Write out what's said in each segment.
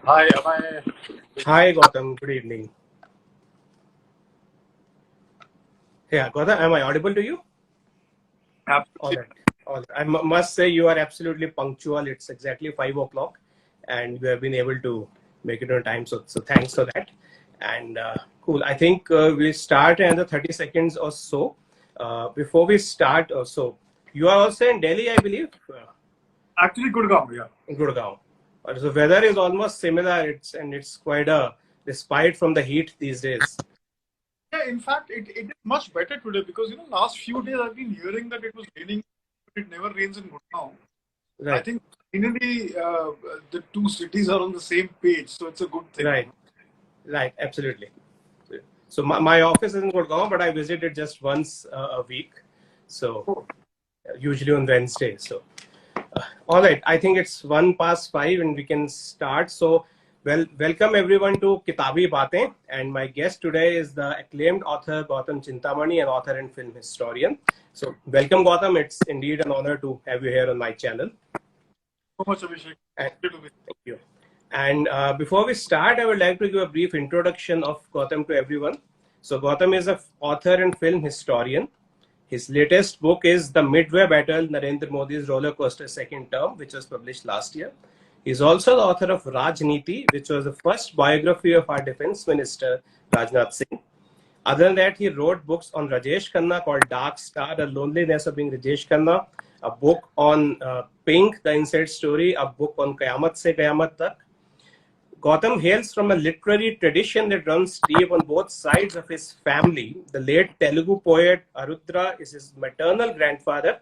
Hi, am I? Hi, Gautam. Good evening. Yeah, Gautam, am I audible to you? All Absolutely. right. All right. I must say you are absolutely punctual. It's exactly 5 o'clock, and you have been able to make it on time. So thanks for that. And cool. I think we'll start in another 30 seconds or so. Before we start, also, you are also in Delhi, I believe, Actually, Gurgaon, yeah. in Gurgaon. So weather is almost similar. It's quite a despite from the heat these days. Yeah, in fact, it is much better today because, last few days I've been hearing that it was raining, but it never rains in Gurgaon. I Right. think finally the two cities are on the same page, so it's a good thing. Right. Right, absolutely. So my office is in Gurgaon, but I visit it just once a week. So Oh, usually on Wednesday. So all right, I think it's 1 past 5 and we can start. So welcome everyone to Kitaabi Baatein, and my guest today is the acclaimed author Gautam Chintamani, an author and film historian. So welcome Gautam. It's indeed an honor to have you here on my channel. so much, Abhishek. And Good to be. thank you. And before we start, I would like to give a brief introduction of Gautam to everyone. So Gautam is an author and film historian. His latest book is The Midway Battle, Narendra Modi's Roller Coaster Second Term, which was published last year. He's also the author of Rajniti, which was the first biography of our defense minister, Rajnath Singh. Other than that, he wrote books on Rajesh Khanna called Dark Star, The Loneliness of Being Rajesh Khanna, a book on Pink, The Inside Story, a book on Qayamat Se Qayamat Tak. Gautam hails from a literary tradition that runs deep on both sides of his family. The late Telugu poet Arudra is his maternal grandfather,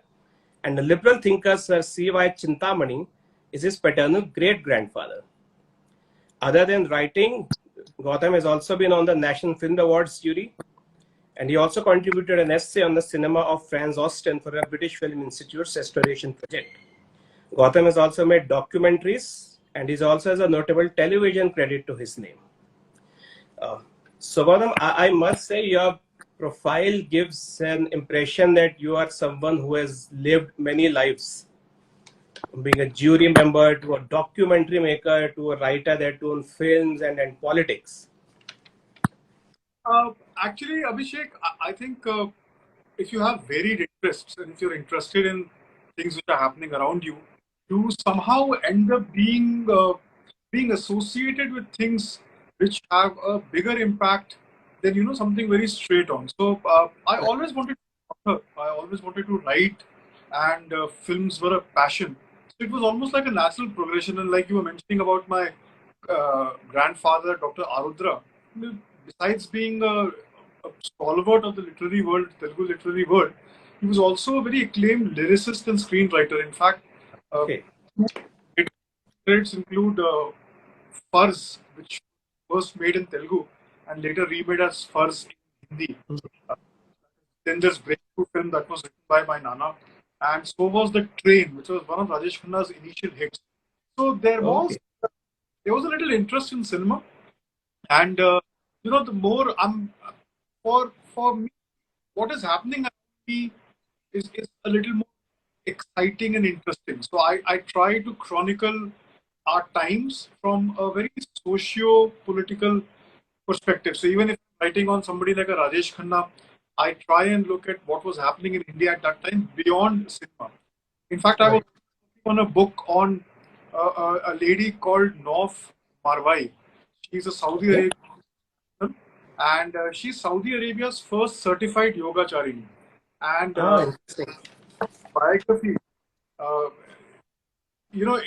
and the liberal thinker Sir C.Y. Chintamani is his paternal great-grandfather. Other than writing, Gautam has also been on the National Film Awards jury, and he also contributed an essay on the cinema of Franz Osten for a British Film Institute's restoration project. Gautam has also made documentaries, and he also has a notable television credit to his name. So Gautam, I must say your profile gives an impression that you are someone who has lived many lives, from being a jury member to a documentary maker to a writer that on films and politics. Actually, Abhishek, I think if you have varied interests and if you're interested in things which are happening around you, you somehow end up being associated with things which have a bigger impact than something very straight on. So I always wanted I always wanted to write, and films were a passion. So it was almost like a natural progression. And like you were mentioning about my grandfather, Dr. Arudra, besides being a stalwart of the literary world, Telugu literary world, he was also a very acclaimed lyricist and screenwriter. In fact, Okay. credits include Furs, which was made in Telugu and later remade as Furs in Hindi. Then there's Breakthrough film that was written by my Nana, and so was The Train, which was one of Rajesh Khanna's initial hits. So Okay. there was a little interest in cinema, and the more I'm for me, what is happening around me is a little more exciting and interesting. So I try to chronicle our times from a very socio-political perspective. So even if I'm writing on somebody like a Rajesh Khanna, I try and look at what was happening in India at that time beyond cinema. In fact, I was Right. working on a book on a lady called Nauf Marwai. She's a Saudi Okay. Arabian woman, and she's Saudi Arabia's first certified yogacharini. And Interesting. biography, uh,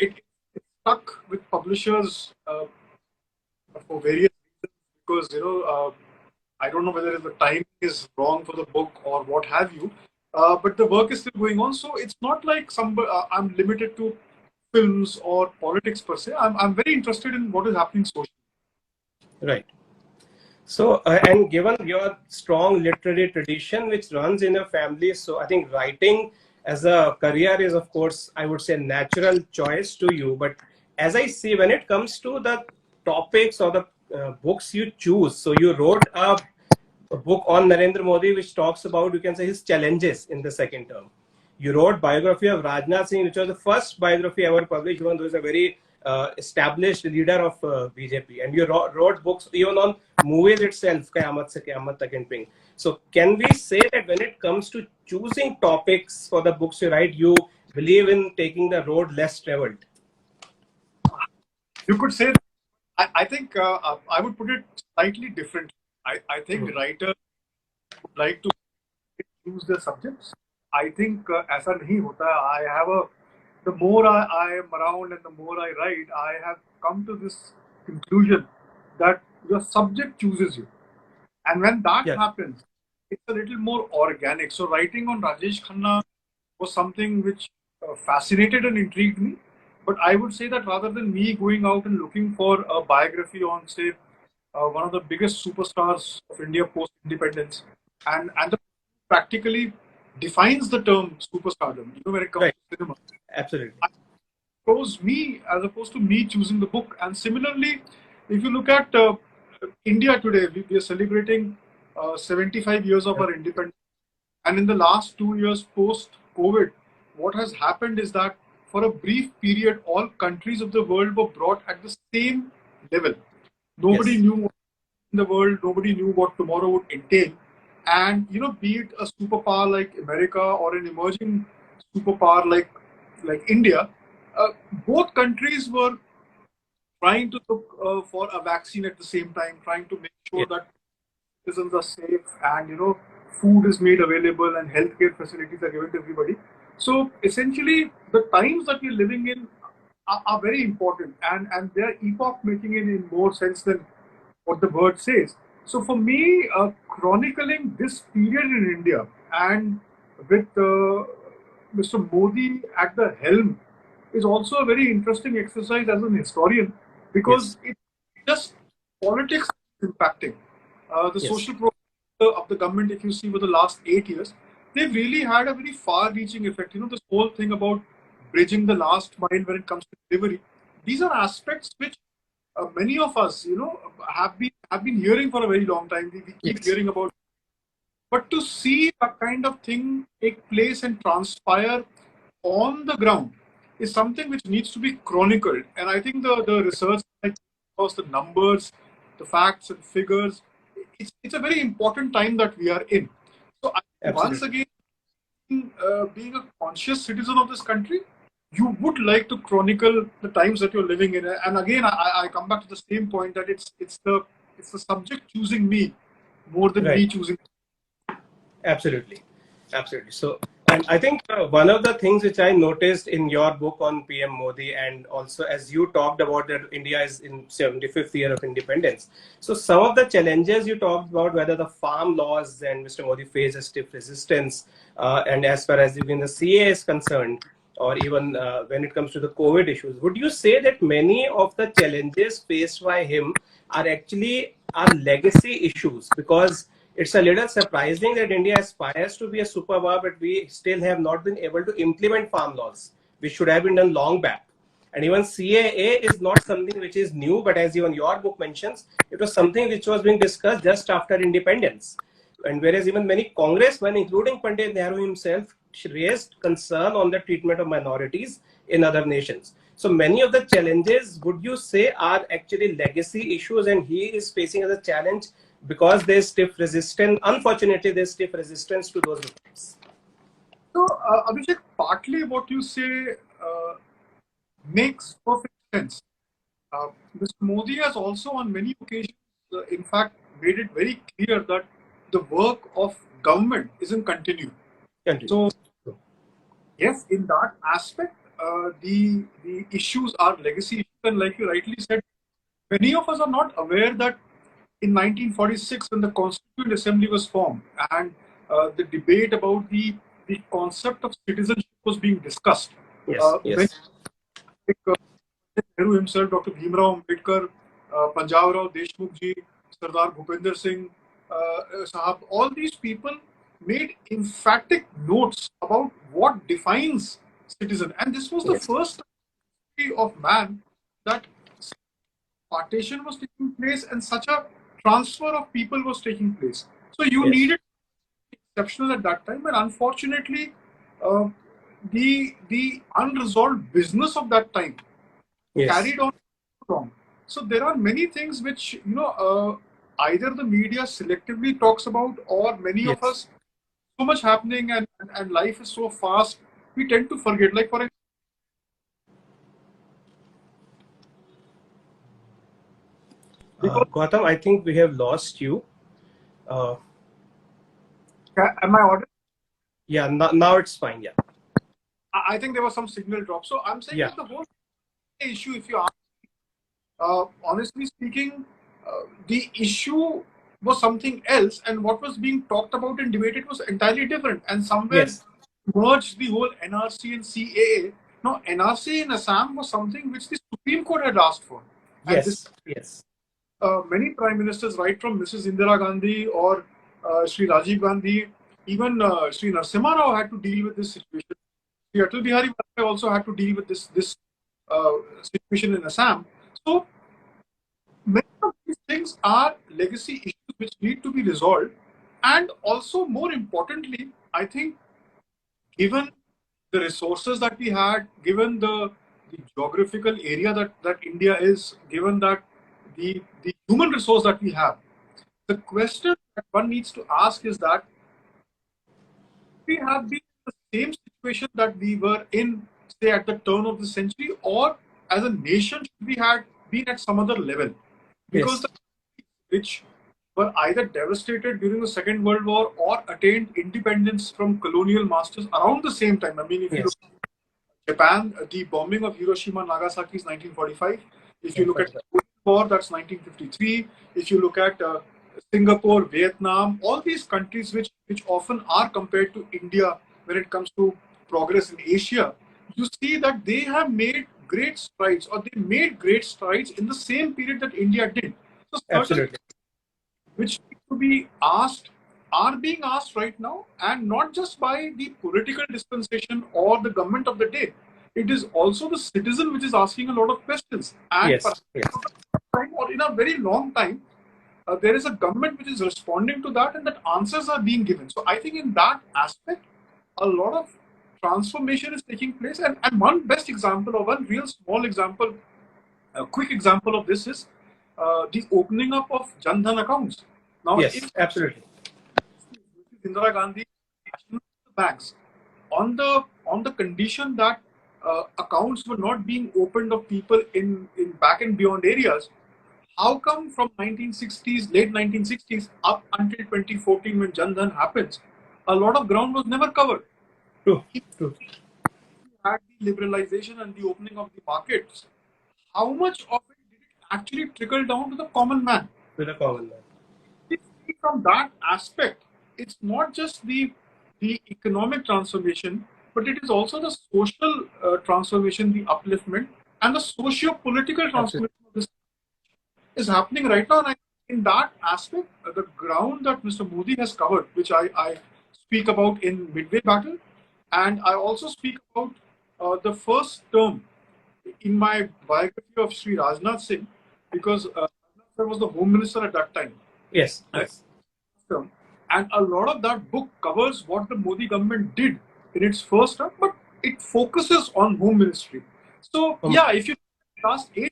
it stuck with publishers for various reasons because I don't know whether the time is wrong for the book or what have you, but the work is still going on. So it's not like I'm limited to films or politics per se. I'm very interested in what is happening socially. Right. So, and given your strong literary tradition which runs in your family, so I think writing as a career is, of course, I would say natural choice to you. But as I see, when it comes to the topics or the books you choose, so you wrote a book on Narendra Modi which talks about, you can say, his challenges in the second term. You wrote biography of Rajnath Singh, which was the first biography ever published, even though it's a very established leader of BJP, and you wrote books even on movies itself, Qayamat Se Qayamat Tak and Ping. So can we say that when it comes to choosing topics for the books you write, you believe in taking the road less traveled? You could say, I think I would put it slightly differently. I think writers would like to choose their subjects. I think ऐसा नहीं होता है. I have the more I am around and the more I write, I have come to this conclusion that your subject chooses you. And when that happens, it's a little more organic. So writing on Rajesh Khanna was something which fascinated and intrigued me. But I would say that rather than me going out and looking for a biography on, say, one of the biggest superstars of India post-independence, and the practically defines the term superstardom, when it comes to cinema. Absolutely. Chose me as opposed to me choosing the book. And similarly, if you look at India today, we are celebrating 75 years of our independence. And in the last 2 years post-COVID, what has happened is that for a brief period, all countries of the world were brought at the same level. Nobody knew what in the world, nobody knew what tomorrow would entail. And, be it a superpower like America or an emerging superpower like India, both countries were trying to look for a vaccine at the same time, trying to make sure that citizens are safe and, food is made available and healthcare facilities are given to everybody. So essentially, the times that we're living in are very important, and they're epoch-making in more sense than what the word says. So for me, chronicling this period in India and with Mr. Modi at the helm is also a very interesting exercise as an historian, because it's just politics impacting. The social programs of the government, if you see over the last 8 years, they've really had a very far-reaching effect. This whole thing about bridging the last mile when it comes to delivery. These are aspects which many of us, have been hearing for a very long time. We keep hearing about, but to see a kind of thing take place and transpire on the ground is something which needs to be chronicled. And I think the research, like the numbers, the facts and figures, it's a very important time that we are in. So once again, being a conscious citizen of this country, you would like to chronicle the times that you're living in. And again, I come back to the same point that it's the subject choosing me more than me choosing. Absolutely. So, and I think one of the things which I noticed in your book on PM Modi, and also as you talked about that India is in 75th year of independence. So some of the challenges you talked about, whether the farm laws and Mr. Modi faced a stiff resistance, and as far as even the CA is concerned, or even when it comes to the COVID issues, would you say that many of the challenges faced by him are actually legacy issues? Because it's a little surprising that India aspires to be a superpower, but we still have not been able to implement farm laws, which should have been done long back. And even CAA is not something which is new, but as even your book mentions, it was something which was being discussed just after independence. And whereas even many congressmen, including Pandit Nehru himself, raised concern on the treatment of minorities in other nations. So many of the challenges, would you say, are actually legacy issues, and he is facing as a challenge because there's stiff resistance. Unfortunately, there's stiff resistance to those reforms. So, Abhishek, partly what you say makes perfect sense. Mr. Modi has also, on many occasions, in fact, made it very clear that the work of government isn't continued. So, yes, in that aspect, the issues are legacy issues, and like you rightly said, many of us are not aware that in 1946, when the Constituent Assembly was formed and the debate about the concept of citizenship was being discussed, when Nehru himself, Dr. Bhimrao Ambedkar, Punjab Rao Deshmukh ji, Sardar Bhupender Singh Sahab, all these people made emphatic notes about what defines citizen. And this was the first history of man that partition was taking place and such a transfer of people was taking place. So you needed exceptional at that time, and unfortunately, the unresolved business of that time Yes. carried on wrong. So there are many things which either the media selectively talks about, or many of Yes. us, so much happening, and life is so fast, we tend to forget. Like, for because Gautam, I think we have lost you. Uh, am I audible? yeah, now it's fine. Yeah. I think there was some signal drop. So I'm saying Yeah. that the whole issue, if you ask, honestly speaking, the issue was something else, and what was being talked about and debated was entirely different. And somewhere Yes. merged the whole NRC and CAA. Now, NRC in Assam was something which the Supreme Court had asked for, and this Yes. Yes. many prime ministers, right from Mrs. Indira Gandhi or Sri Rajiv Gandhi, even Sri Narasimha Rao had to deal with this situation. Sri Atal Bihari Vajpayee also had to deal with this uh, situation in Assam. So many of these things are legacy issues which need to be resolved. And also, more importantly, I think, given the resources that we had, given the geographical area that India is, given that the human resource that we have, the question that one needs to ask is that we have been in the same situation that we were in, say, at the turn of the century, or as a nation, should we had been at some other level? Because Yes. the which were either devastated during the Second World War or attained independence from colonial masters around the same time. I mean, if you look Yes. at Japan, the bombing of Hiroshima and Nagasaki is 1945. If you look at 145. the Korean War, that's 1953. If you look at Singapore, Vietnam, all these countries which often are compared to India when it comes to progress in Asia, you see that they have made great strides, or they made great strides in the same period that India did. So certain Absolutely. which need to be asked are being asked right now, and not just by the political dispensation or the government of the day. It is also the citizen which is asking a lot of questions, and Yes. perhaps Yes. time or in a very long time, there is a government which is responding to that, and that answers are being given. So I think in that aspect, a lot of transformation is taking place, and one best example, or one real small example, a quick example of this is the opening up of Jan Dhan accounts. Now, Yes. if Absolutely. Indira Gandhi nationalized the banks on the condition that accounts were not being opened of people in back and beyond areas, how come from 1960s, late 1960s up until 2014 when Jan Dhan happens, a lot of ground was never covered? True. True. Had the liberalization and the opening of the markets, how much of it did it actually trickle down to the common man? To the common man. We see from that aspect, it's not just the economic transformation, but it is also the social transformation, the upliftment, and the socio-political Absolutely. transformation of this is happening right now. And in that aspect, the ground that Mr. Modi has covered, which I speak about in Midway Battle, and I also speak about the first term in my biography of Sri Rajnath Singh, because Rajnath Sir was the Home Minister at that time. Yes. Uh, Yes. term. And a lot of that book covers what the Modi government did in its first term, but it focuses on Home Ministry. So, yeah, if you last 8,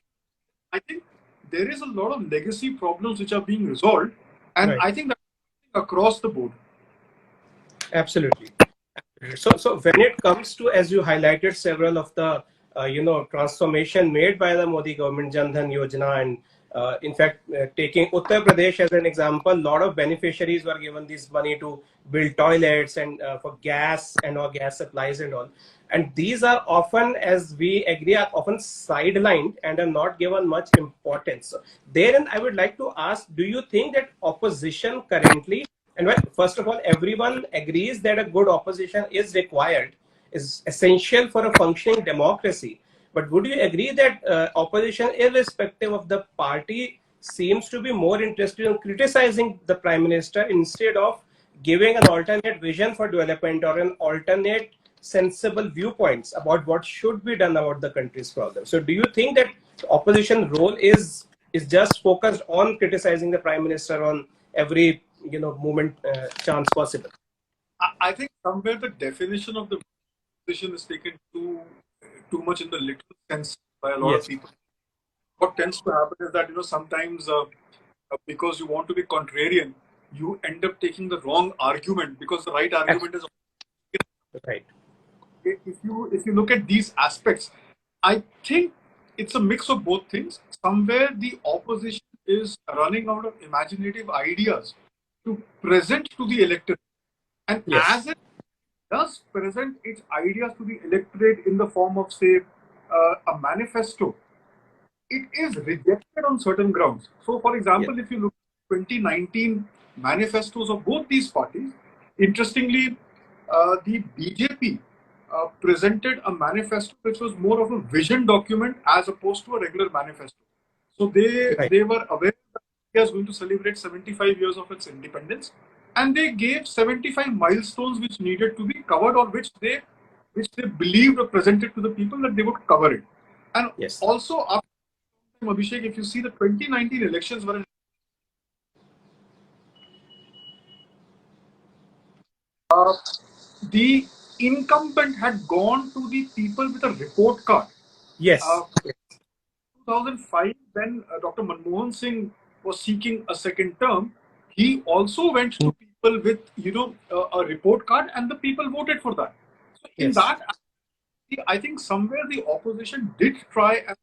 I think there is a lot of legacy problems which are being resolved, and Right. I think that across the board. Absolutely. So when it comes to, as you highlighted, several of the transformation made by the Modi government, Jan Dhan Yojana, and in fact, taking Uttar Pradesh as an example, a lot of beneficiaries were given this money to build toilets and for gas and or gas supplies and all. And these are often, as we agree, are often sidelined and are not given much importance. So therein, I would like to ask: do you think that opposition currently, and well, first of all, everyone agrees that a good opposition is required, is essential for a functioning democracy. But would you agree that opposition, irrespective of the party, seems to be more interested in criticizing the prime minister instead of giving an alternate vision for development or an alternate sensible viewpoints about what should be done about the country's problems? So, do you think that opposition role is just focused on criticizing the prime minister on every moment chance possible? I think somewhere the definition of the position is taken too much in the literal sense. by a lot of Yes. people. What tends to happen is that sometimes because you want to be contrarian, you end up taking the wrong argument because the right argument is Right. if you look at these aspects, I think it's a mix of both things. Somewhere the opposition is running out of imaginative ideas to present to the electorate, and Yes. as it does present its ideas to the electorate in the form of, say, a manifesto, it is rejected on certain grounds. So, for Yes. example, if you look at 2019 manifestos of both these parties, interestingly, the BJP presented a manifesto which was more of a vision document as opposed to a regular manifesto. So Right. they were aware that India is going to celebrate 75 years of its independence, and they gave 75 milestones which needed to be covered, or which they believed or presented to the people that they would cover it. And Yes. also, after Abhishek, if you see the 2019 elections were uh, the incumbent had gone to the people with a report card. Yes. Uh, 2005, when Dr. Manmohan Singh was seeking a second term, he also went to people with a report card, and the people voted for that. So in Yes. that, I think somewhere the opposition did try and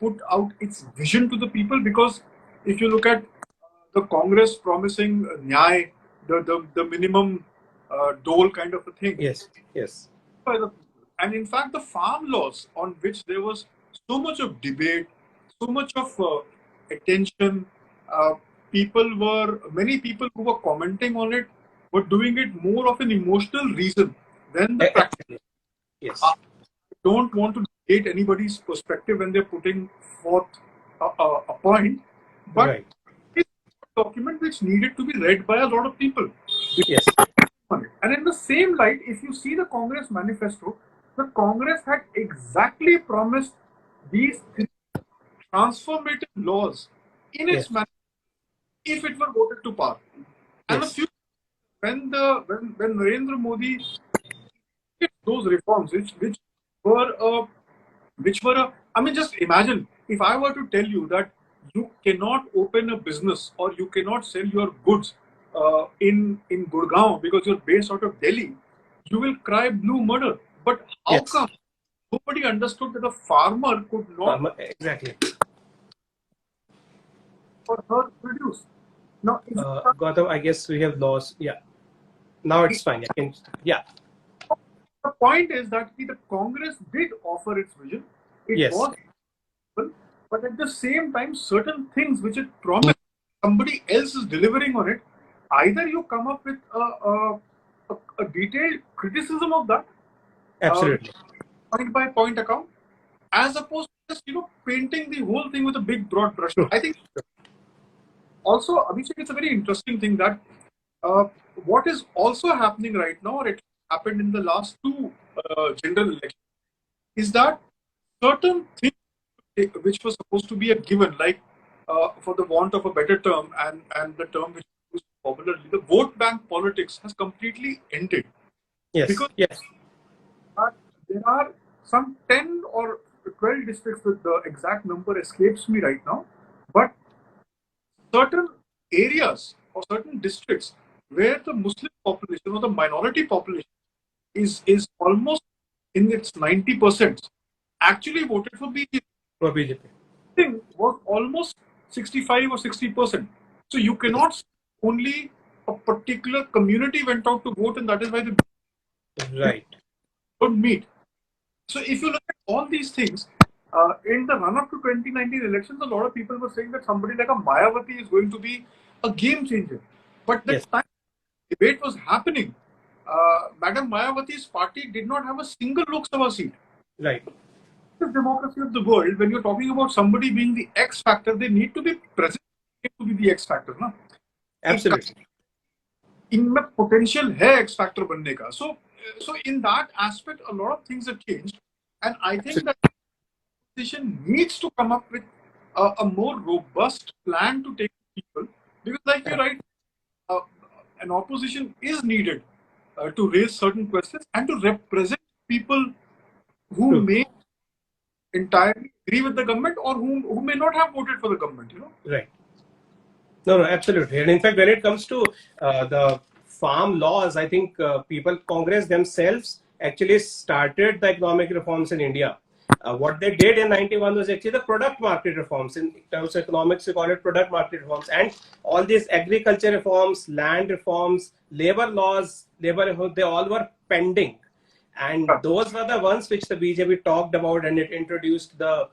put out its vision to the people, because if you look at the Congress promising nyay, the minimum dole kind of a thing, Yes. Yes. by the people. And in fact, the farm laws on which there was so much of debate, so much of attention, uh, many people who were commenting on it were doing it more of an emotional reason than the practical. Exactly. Yes. I don't want to debate anybody's perspective when they're putting forth a point, but Right. it's a document which needed to be read by a lot of people. Yes. And in the same light, if you see the Congress manifesto, the Congress had exactly promised these three transformative laws in its Yes. manifesto if it were voted to power. And a Yes. few when Narendra Modi did those reforms, were uh, I mean, just imagine if I were to tell you that you cannot open a business or you cannot sell your goods in Gurgaon because you're based out of Delhi, you will cry blue murder. But how Yes. come nobody understood that a farmer could not Exactly. or her produce? Now, is it Gautam, I guess we have lost. Yeah. Now it's fine. I can. Yeah. the point is that the Congress did offer its vision. It Yes. was, but at the same time, certain things which it promised, somebody else is delivering on it. Either you come up with a detailed criticism of that, with Absolutely. point by point account, as opposed to just painting the whole thing with a big broad brush. True. I think also, Abhishek, it's a very interesting thing that uh, what is also happening right now, or it happened in the last two general elections, is that certain things which was supposed to be a given, like for the want of a better term, and the term which is used popularly, the vote bank politics has completely ended, Yes. because Yes. there are some 10 or 12 districts, with the exact number escapes me right now, but certain areas or certain districts where the Muslim population or the minority population is almost in its 90% actually voted for BJP. For BJP. Thing was almost 65 or 60%. So you Yes. cannot say only a particular community went out to vote, and that is why the Right. don't meet. So if you look at all these things, in the run-up to 2019 elections, a lot of people were saying that somebody like a Mayawati is going to be a game changer. But the Yes. time debate was happening, Madam Mayawati's party did not have a single Lok Sabha seat. Right. This democracy of the world, when you're talking about somebody being the X factor, they need to be present to be the X factor. Na? Absolutely. इनमें potential है X factor बनने का. So in that aspect, a lot of things have changed, and I think that opposition needs to come up with a more robust plan to take people, because, like you're right, uh, an opposition is needed to raise certain questions and to represent people who True. may entirely agree with the government or who may not have voted for the government, Right. No, absolutely. And in fact, when it comes to the farm laws, I think Congress themselves actually started the economic reforms in India. What they did in 91 was actually the product market reforms. In terms of economics, we call it product market reforms. And all these agriculture reforms, land reforms, labor laws, they all were pending. And those were the ones which the BJP talked about, and it introduced the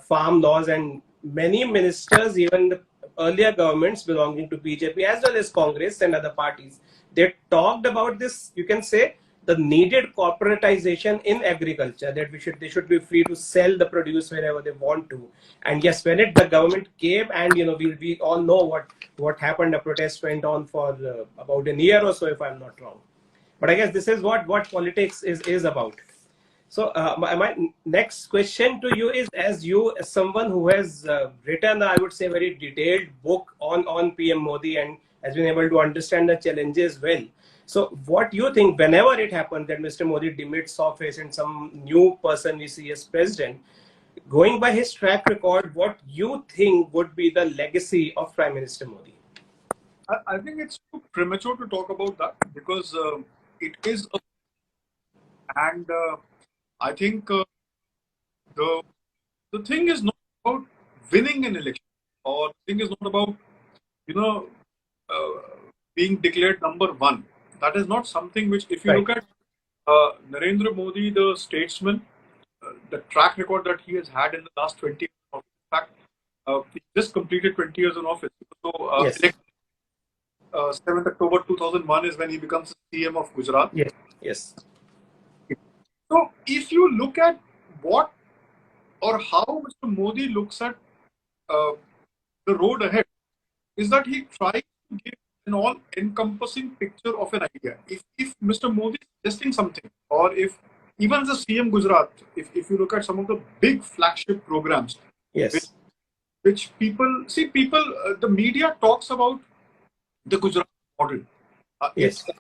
farm laws, and many ministers, even the earlier governments belonging to BJP as well as Congress and other parties, they talked about this. You can say the needed corporatization in agriculture, that they should be free to sell the produce wherever they want to. And yes, when the government came, and we all know what happened. The protest went on for about a year or so, if I'm not wrong. But I guess this is what politics is about. So my next question to you is, as someone who has written, I would say, very detailed book on PM Modi and has been able to understand the challenges well. So what you think, whenever it happens that Mr. Modi demits office and some new person we see as president, going by his track record, what you think would be the legacy of Prime Minister Modi? I think it's too premature to talk about that because it is and I think the thing is not about winning an election, or the thing is not about being declared number one. That is not something which, if you look at Narendra Modi, the statesman, the track record that he has had in the last 20 years. In fact, he just completed 20 years in office. So, Yes. 7th October 2001 is when he becomes CM of Gujarat. Yes. Yes. So, if you look at what or how Mr. Modi looks at the road ahead, is that he tries to give an all-encompassing picture of an idea. If Mr. Modi is suggesting something, or if even as a CM Gujarat, if you look at some of the big flagship programs, Yes. which the media talks about the Gujarat model. Yes. It's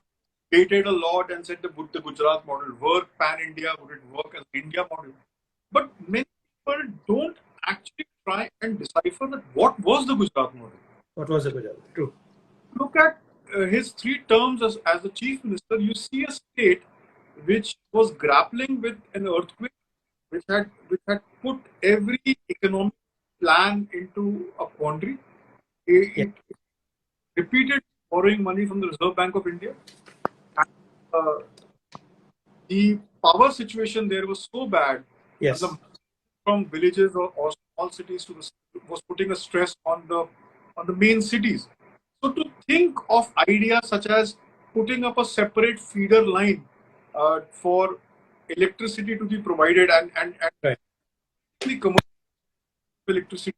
debated a lot and said, would the Gujarat model work pan-India? Would it work as an India model? But many people don't actually try and decipher that what was the Gujarat model. What was the Gujarat? True. Look at his 3 terms as the chief minister. You see a state which was grappling with an earthquake, which had put every economic plan into a quandary. It repeated borrowing money from the Reserve Bank of India. And, the power situation there was so bad. Yes. From villages or small cities was putting a stress on the main cities. So to think of ideas such as putting up a separate feeder line for electricity to be provided and the commercial electricity,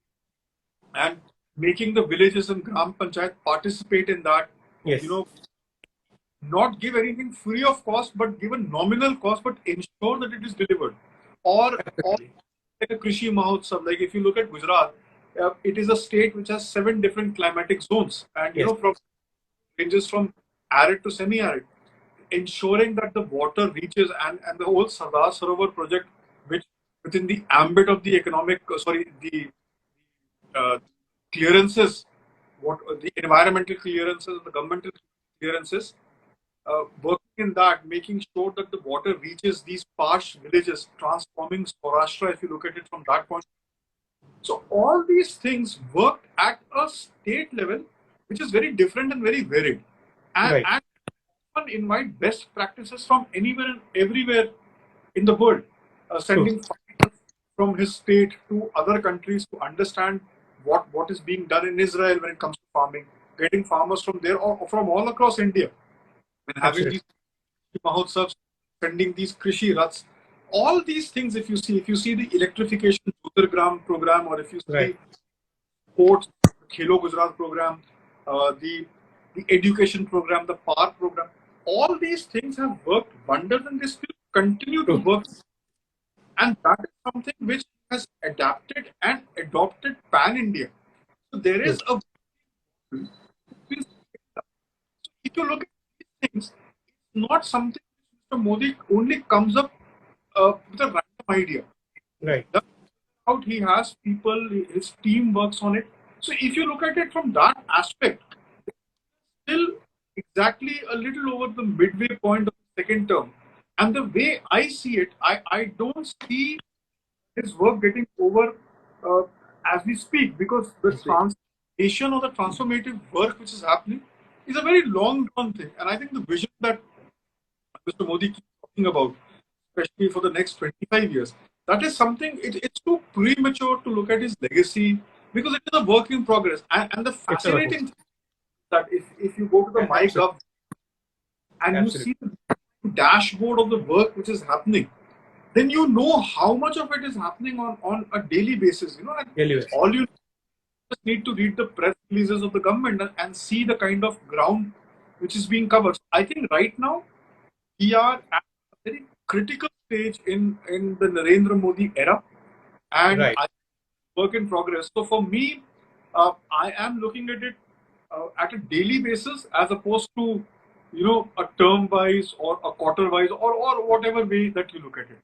and making the villages and Gram Panchayat participate in that. Yes. Not give anything free of cost, but give a nominal cost, but ensure that it is delivered. Or like a Krishi Mahotsav, like if you look at Gujarat, it is a state which has 7 different climatic zones, and from ranges from arid to semi-arid, ensuring that the water reaches, and the whole Sardar Sarovar project, which within the ambit of the clearances, the environmental clearances, the governmental clearances, working in that, making sure that the water reaches these parched villages, transforming Saurashtra, if you look at it from that point. So all these things work at a state level, which is very different and very varied. And invite best practices from anywhere and everywhere in the world, sending farmers from his state to other countries to understand what is being done in Israel when it comes to farming, getting farmers from there or from all across India, and having these mahotsavs, sending these Krishi Raths. All these things, if you see the electrification Jyotirgram program, or if you see sports, Khelo Gujarat program, the education program, the PAR program, all these things have worked wonders, and they still continue to work. And that is something which has adapted and adopted pan-India. So there is a... If you look at these things, it's not something Mr. Modi only comes up with a random idea. Right. out, he has people, his team works on it. So if you look at it from that aspect, still exactly a little over the midway point of the second term. And the way I see it, I don't see his work getting over uh, as we speak, because the transformation or the transformative work which is happening is a very long drawn thing. And I think the vision that Mr. Modi keeps talking about, especially for the next 25 years, that is something, it's too premature to look at his legacy, because it is a work in progress. And the fascinating thing is that if you go to the MyGov and you see the dashboard of the work which is happening, then you know how much of it is happening on a daily basis. All you just need to read the press releases of the government and see the kind of ground which is being covered. So I think right now we are at a very critical stage in the Narendra Modi era, and I work in progress. So for me, I am looking at it at a daily basis as opposed to a term wise or a quarter wise or whatever way that you look at it.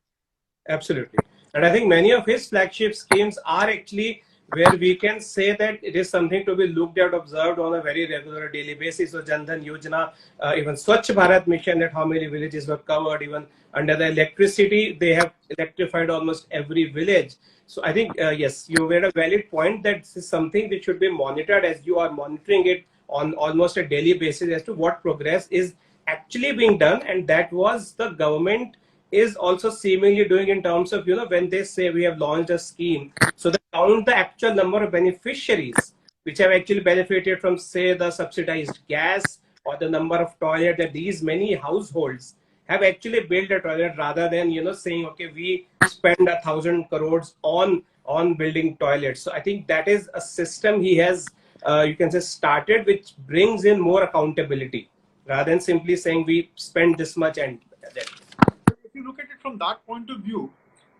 Absolutely. And I think many of his flagship schemes are actually where we can say that it is something to be looked at, observed on a very regular daily basis. So Jan Dhan Yojana, even Swachh Bharat mission, that how many villages were covered, even under the electricity, they have electrified almost every village. So I think, yes, you made a valid point that this is something which should be monitored, as you are monitoring it on almost a daily basis as to what progress is actually being done. And that was the government is also seemingly doing in terms of, when they say we have launched a scheme, so they count the actual number of beneficiaries which have actually benefited from, say, the subsidized gas, or the number of toilets that these many households have actually built a toilet, rather than, saying, okay, we spend 1,000 crores on building toilets. So I think that is a system he has, you can say, started, which brings in more accountability rather than simply saying we spend this much and that. If you look at it from that point of view,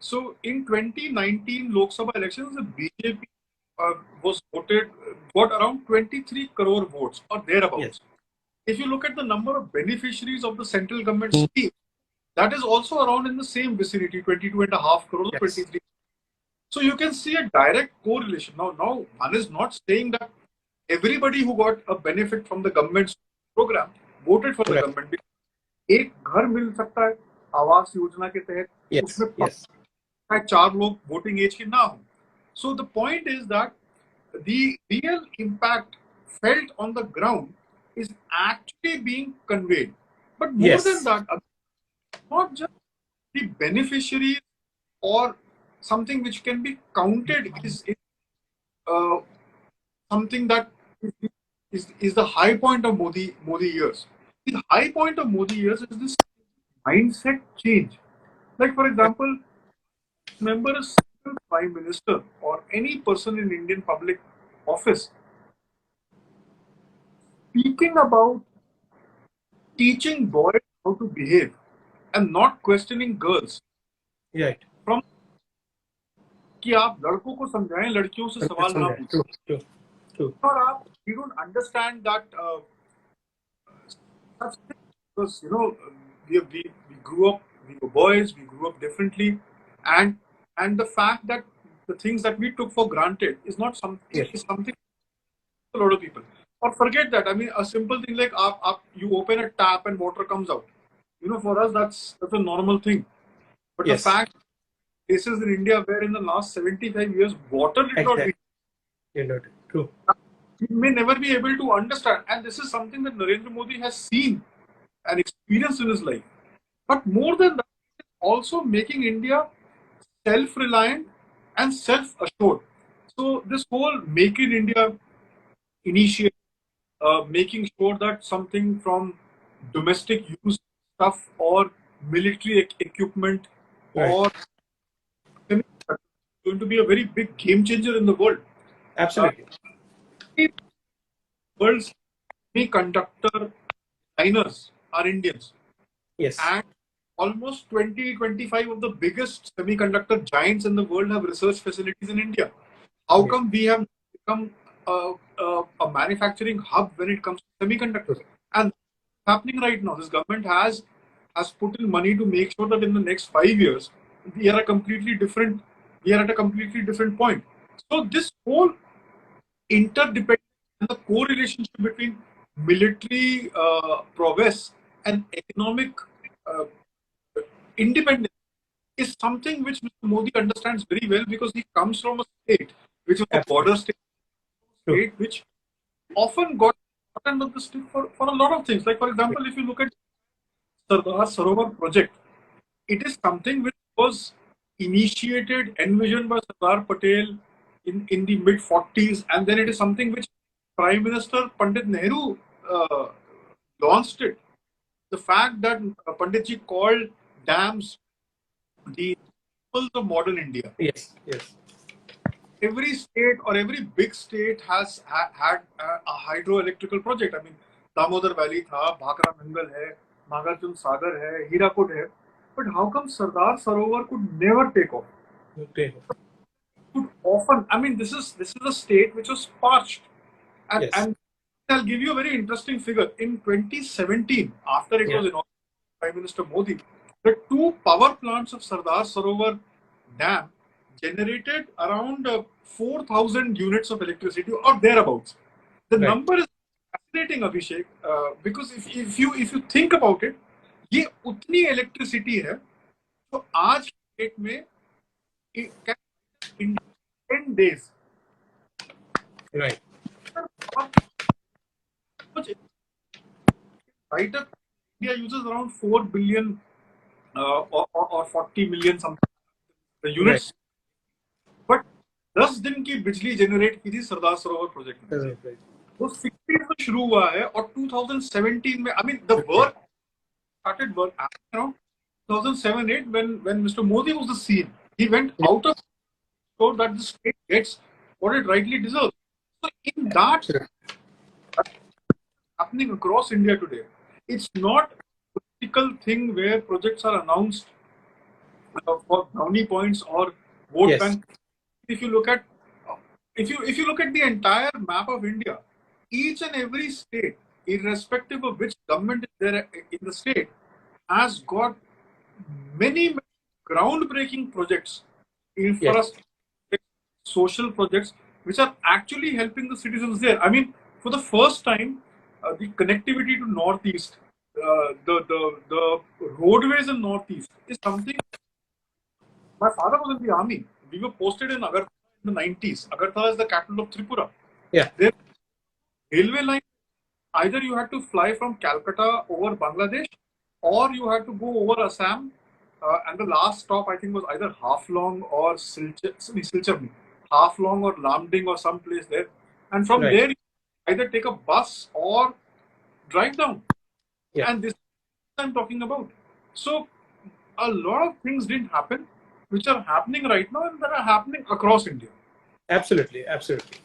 so in 2019 Lok Sabha elections, the BJP was voted, got around 23 crore votes or thereabouts. Yes. If you look at the number of beneficiaries of the central government scheme, that is also around in the same vicinity, 22.5 crore, yes. 23. So you can see a direct correlation. Now one is not saying that everybody who got a benefit from the government's program voted for the government. एक घर मिल सकता है आवास योजना के तहत, उसमें 4 लोग voting as के ना हो. So the point is that the real impact felt on the ground is actually being conveyed. But more than that, not just the beneficiaries or something which can be counted is something that is the high point of Modi years. The high point of Modi years is this mindset change. Like, for example, remember a single prime minister or any person in Indian public office speaking about teaching boys how to behave and not questioning girls. Right. From कि आप लड़कों को समझाएं, लड़कियों से सवाल ना पूछें. और आप, you don't understand that such things, because we grew up, we were boys, we grew up differently, and the fact that the things that we took for granted is not something, is something a lot of people. Or forget that. I mean, a simple thing like you open a tap and water comes out. For us that's a normal thing. But the fact, places in India where in the last 75 years water did not reach. True. We may never be able to understand, and this is something that Narendra Modi has seen and experienced in his life. But more than that, also making India self-reliant and self-assured. So this whole Make in India initiative, making sure that something from domestic use stuff or military equipment or going to be a very big game changer in the world. Absolutely. World's semiconductor designers are Indians. Yes. And almost 20-25 of the biggest semiconductor giants in the world have research facilities in India. How come we have become a manufacturing hub when it comes to semiconductors? And it's happening right now. This government has put in money to make sure that in the next 5 years, we are a completely different we are at a completely different point. So this whole interdependence and the correlationship between military prowess and economic uh, independence is something which Mr. Modi understands very well, because he comes from a state which was a Absolutely. border state which often got bottom of the stick for a lot of things. Like, for example, if you look at Sardar Sarovar project, it is something which was initiated, envisioned by Sardar Patel in the mid 40s, and then it is something which Prime Minister Pandit Nehru uh, launched it. The fact that Panditji called dams the symbols of modern India. Yes, yes. Every state or every big state has had a hydroelectrical project. I mean, Damodar Valley tha, Bhakra Mangal hai, Nagarjun Sagar hai, Hirakud hai. But how come Sardar Sarovar could never take off? Okay. Could often, I mean, this is a state which was parched, Yes. and I'll give you a very interesting figure. In 2017, after it was inaugurated by Prime Minister Modi, the two power plants of Sardar Sarovar Dam generated around 4,000 units of electricity or thereabouts. The number is fascinating, Abhishek, because if you think about it, ये उतनी electricity है, तो आज date में in 10 days. Right. Right up, India uses around 4 billion or 40 million something the units. But 10 दिन की बिजली generate की थी सरदार सरोवर प्रोजेक्ट में. वो 60 में शुरू हुआ है और 2017 में, I mean, the work started work around 2007-8 when Mr. Modi was the CM. He went out of so that the state gets what it rightly deserves. So in that happening across India today, it's not a political thing where projects are announced for brownie points or vote bank. If you look at the entire map of India, each and every state, irrespective of which government is there in the state, has got many groundbreaking projects, infrastructure, social projects, which are actually helping the citizens there. I mean, for the first time, the connectivity to Northeast, the roadways in Northeast is something. My father was in the army. We were posted in Agartala in the 90s. Agartala is the capital of Tripura. Yeah. There, railway line, either you had to fly from Calcutta over Bangladesh, or you had to go over Assam, and the last stop I think was either Haflong or Silchar, Haflong or Lamding or some place there. And from there, you either take a bus or drive down. Yeah. And this is what I'm talking about. So a lot of things didn't happen, which are happening right now and that are happening across India. Absolutely, absolutely.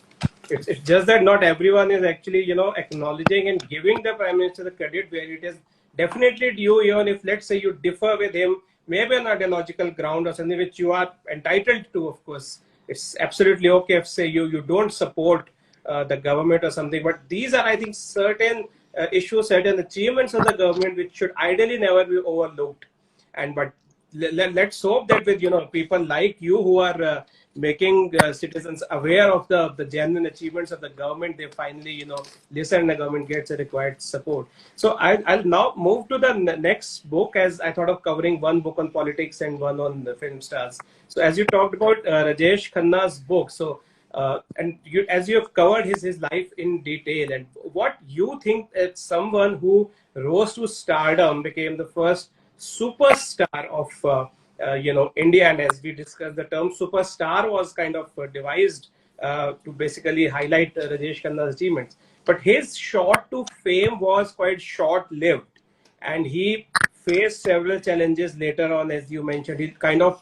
It's just that not everyone is actually, acknowledging and giving the Prime Minister the credit where it is definitely due, even if, let's say, you differ with him, maybe on ideological ground or something which you are entitled to, of course. It's absolutely okay if, say, you don't support the government or something. But these are, I think, certain issues, certain achievements of the government which should ideally never be overlooked. But let's hope that with people like you who are making citizens aware of the genuine achievements of the government, they finally listen and the government gets the required support. So I'll now move to the next book, as I thought of covering one book on politics and one on the film stars. So as you talked about Rajesh Khanna's book, so and as you have covered his life in detail, and what you think as someone who rose to stardom, became the first superstar of India, and as we discussed, the term superstar was kind of devised to basically highlight Rajesh Khanna's achievements. But his shot to fame was quite short-lived, and he faced several challenges later on, as you mentioned. He kind of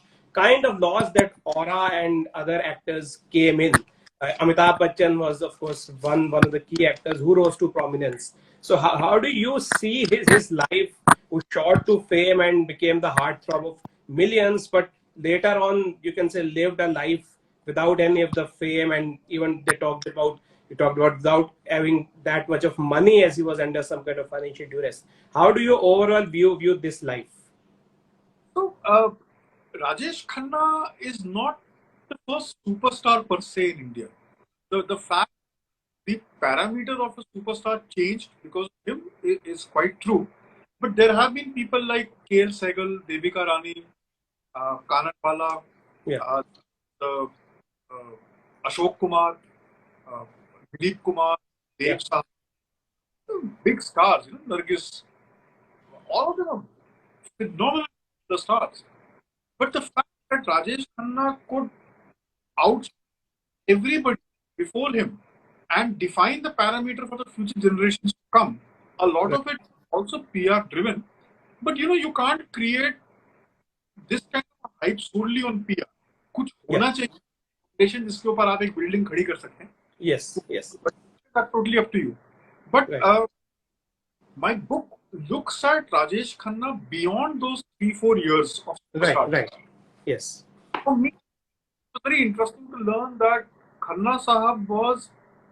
lost that aura, and other actors came in. Amitabh Bachchan was, of course, one of the key actors who rose to prominence. So how do you see his life, who shot to fame and became the heartthrob of millions, but later on, you can say, lived a life without any of the fame, and even you talked about without having that much of money, as he was under some kind of financial duress. How do you overall view this life? So Rajesh Khanna is not the first superstar per se in India. The fact the parameter of a superstar changed because of him is quite true. But there have been people like KL Sehgal, Devika Rani, Kanatwala, Yeah. the, Ashok Kumar, uh, Dilip Kumar, Yeah. Dev Sahab, big stars, Nargis, all of them are phenomenal stars. But the fact that Rajesh Khanna could out everybody before him and define the parameter for the future generations to come, a lot Right. of it also PR driven. But you can't create this kind of hype solely on PR. कुछ Yeah. होना चाहिए foundation जिसके ऊपर आप एक building खड़ी कर सकते हैं. Yes. Yes. That's totally up to you. But Right. my book looks at Rajesh Khanna beyond those 3-4 years of Right. superstar. Right. Yes. For me, it's very interesting to learn that Khanna Sahab was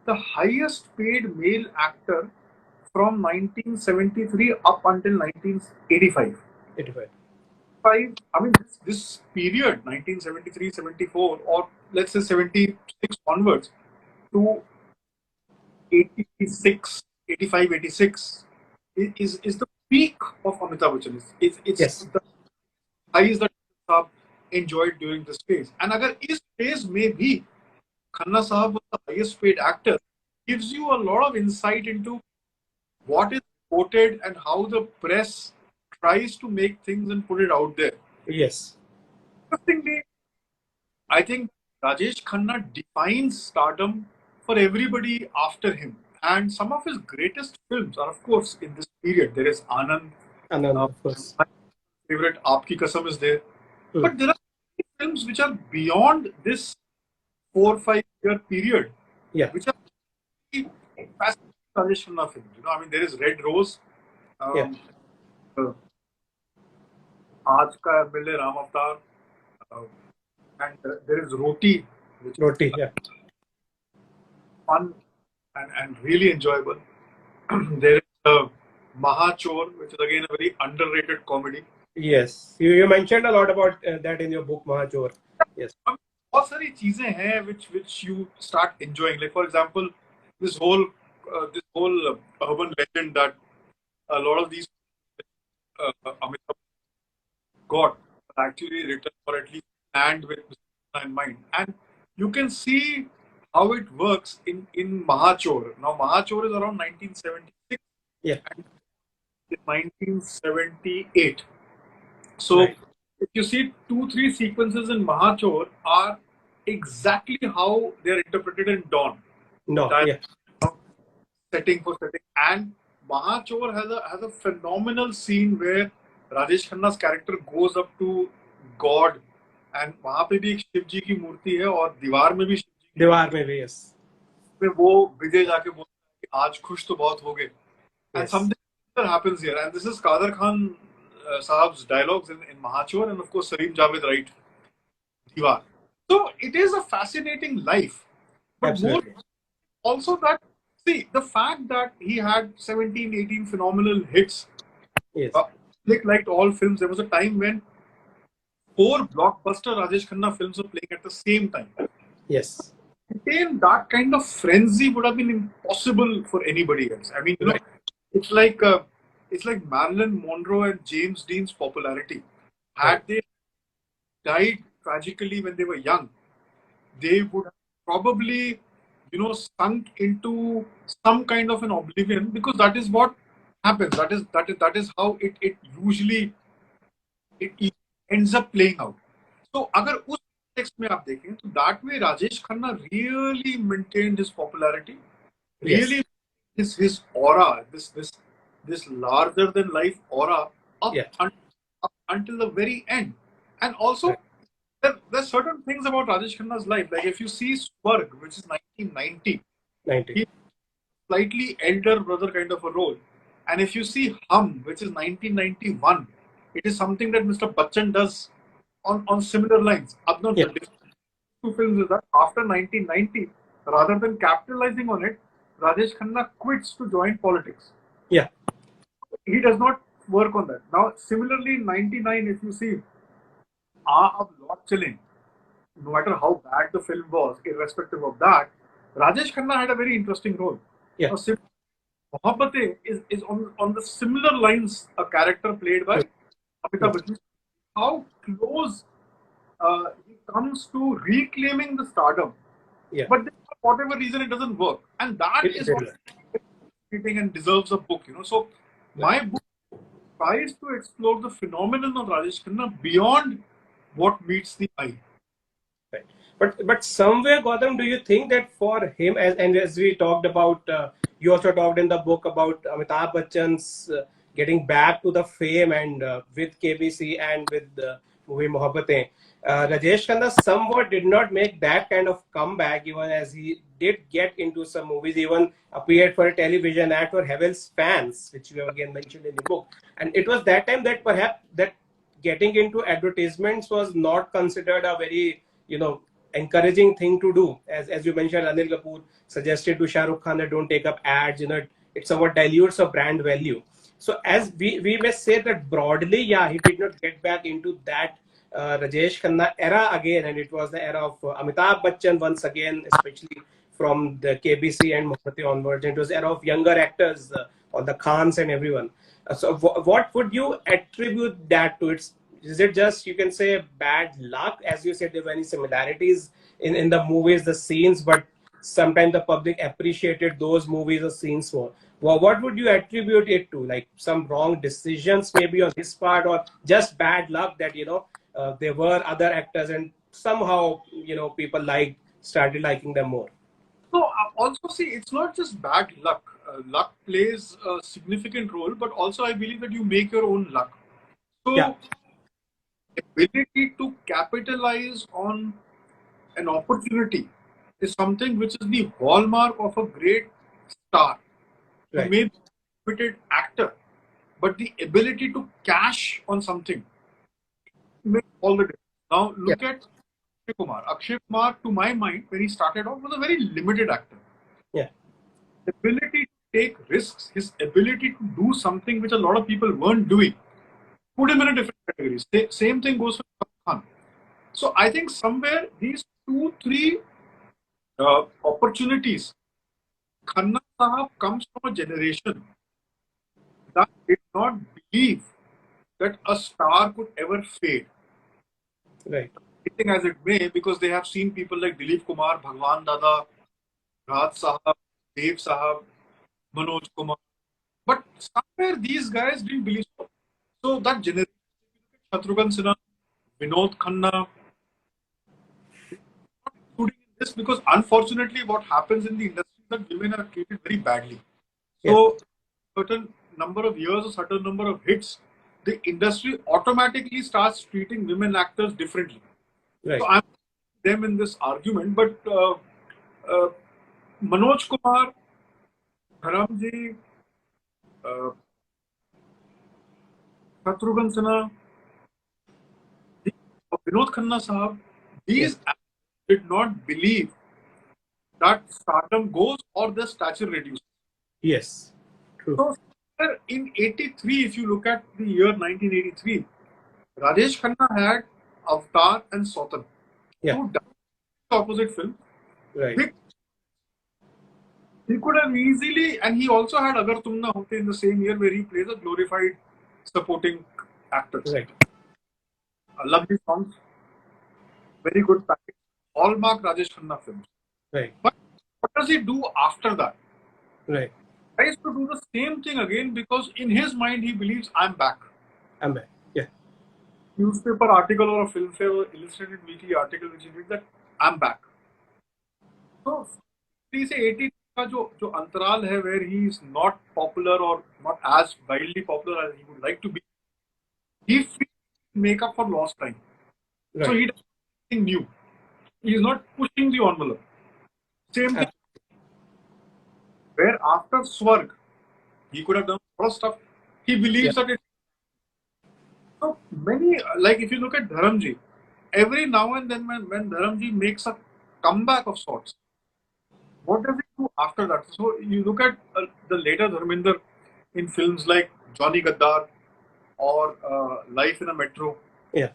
the highest paid male actor from 1973 up until 1985. 85. I mean, this period, 1973, 74, or let's say 76 onwards to 86, 85, 86 is the peak of Amitabh Bachchan. It's Yes. the highs that Sahab enjoyed during this phase. And agar is phase may be Khanna Sahab was the highest paid actor, gives you a lot of insight into what is reported and how the press tries to make things and put it out there. Yes. Interestingly, I think Rajesh Khanna defines stardom for everybody after him. And some of his greatest films are, of course, in this period. There is Anand. Anand, of course. My favorite Aapki Kasam is there. Hmm. But there are films which are beyond this 4-5 year period, Yeah. which are really fascinating Rajesh Khanna films. I mean, there is Red Rose. Yeah. Aaj Ka Mile Ram Avatar. And there is Roti, which Roti. is Yeah. fun and really enjoyable. There is Mahachor, which is again a very underrated comedy. Yes. You mentioned a lot about that in your book, Mahachor. Yes. बहुत सारी चीजें हैं which you start enjoying. Like for example, this whole urban legend that a lot of these Amitabh got are actually written or at least planned with Mr. in mind, and you can see how it works in Mahachor. Now Mahachor is around 1976 Yeah. and 1978. So Right. if you see 2-3 sequences in Mahachor are exactly how they are interpreted in Dawn. No. Yeah. Setting for setting. And Mahachor has a phenomenal scene where Rajesh Khanna's character goes up to God and वहाँ पे भी एक शिव जी की मूर्ति है और दीवार में भी शिव जी की दीवार में भी, yes. में वो विजय जाके बोलता है कि आज खुश तो बहुत हो गए. And Yes. something that happens here, and this is Kader Khan Sahab's dialogues in Mahachor, and of course Sareem Javed right, Diwar. So it is a fascinating life, but Absolutely. more also that, see, the fact that he had 17, 18 phenomenal hits, Yes. like all films, there was a time when 4 blockbuster Rajesh Khanna films were playing at the same time. Yes. Maintain that kind of frenzy would have been impossible for anybody else. I mean, Right. it's like Marilyn Monroe and James Dean's popularity. Had they died tragically when they were young, they would have probably, sunk into some kind of an oblivion, because that is what happens. That is how it usually it ends up playing out. So, अगर उस context में आप देखें, तो that way Rajesh Khanna really maintained his popularity, really his aura, this larger than life aura up until the very end. And also, there's certain things about Rajesh Khanna's life. Like if you see Swarg, which is 1990, 90. he's slightly elder brother kind of a role. And if you see Hum, which is 1991, it is something that Mr. Bachchan does on similar lines. The difference two films is that after 1990, rather than capitalizing on it, Rajesh Khanna quits to join politics. Yeah. He does not work on that. Now, similarly, in 99, if you see Ab Lot Chilling, no matter how bad the film was, irrespective of that, Rajesh Khanna had a very interesting role. Yeah. Now, Mohabbatein is on the similar lines, a character played by Amitabh Bachchan. How close he comes to reclaiming the stardom. Yeah. But then for whatever reason, it doesn't work. And that is what fascinating and deserves a book. So my book tries to explore the phenomenon of Rajesh Khanna beyond what meets the eye. Right. But somewhere, Gautam, do you think that for him, as we talked about, you also talked in the book about Amitabh Bachchan's getting back to the fame and with KBC and with the movie Mohabbatein, Rajesh Khanna somewhat did not make that kind of comeback, even as he did get into some movies, even appeared for a television ad for Havel's Fans, which you have again mentioned in the book. And it was that time that perhaps that getting into advertisements was not considered a very encouraging thing to do. As you mentioned, Anil Kapoor suggested to Shah Rukh Khan that don't take up ads. It somewhat dilutes a brand value. So as we may say that broadly, yeah, he did not get back into that Rajesh Khanna era again, and it was the era of Amitabh Bachchan once again, especially from the KBC and Mohabbatein onwards. It was the era of younger actors, or the Khans and everyone. So what would you attribute that to? Is it just, you can say, bad luck? As you said, there were many similarities in the movies, the scenes, but sometimes the public appreciated those movies or scenes more. Well, what would you attribute it to? Like some wrong decisions maybe on his part, or just bad luck that there were other actors and somehow people started liking them more. So also see, it's not just bad luck. Luck plays a significant role, but also I believe that you make your own luck. So Yeah. ability to capitalize on an opportunity is something which is the hallmark of a great star. You Right. may be a limited actor, but the ability to cash on something makes all the difference. Now look at Akshay Kumar. Akshay Kumar, to my mind, when he started off, was a very limited actor. Yeah. His ability to take risks, his ability to do something which a lot of people weren't doing, put him in a different category. Same thing goes for Khan. So I think somewhere these 2-3 opportunities, Khanna Sahab comes from a generation that did not believe that a star could ever fade. Right. Anything as it may, because they have seen people like Dilip Kumar, Bhagwan Dada, Raj Sahab, Dev Sahab, Manoj Kumar. But somewhere these guys didn't believe so. So that generation, Shatrughan Sinha, Vinod Khanna, including in this, because unfortunately what happens in the industry is that women are treated very badly. So certain number of years, a certain number of hits, the industry automatically starts treating women actors differently. Right. So I'm them in this argument, but Manoj Kumar, Dharamji, Shatrughan Sinha, Vinod Khanna Sahab, these actors did not believe that stardom goes or the stature reduces. Yes. True. So in 83, if you look at the year 1983, Rajesh Khanna had Avatar and Sautan. Two opposite films. Right. He could have easily, and he also had Agar Tum Na Hote in the same year, where he plays a glorified supporting actor. Right. Lovely songs, very good package, hallmark Rajesh Khanna films. Right. But what does he do after that? Right. He tries to do the same thing again because in his mind he believes I'm back. I'm back. Yeah. Newspaper article or a Filmfare or Illustrated Weekly article which he did that I'm back. So 80 का जो अंतराल है where he is not popular or not as widely popular as he would like to be, he feels make up for lost time. Right. So he does something new. He is not pushing the envelope. Same thing. Where after Swarg, he could have done a lot of stuff. He believes that it. So many, like if you look at Dharamji, every now and then when Dharamji makes a comeback of sorts, what does he do after that? So you look at the later Dharminder in films like Johnny Gaddar or Life in a Metro. Yeah.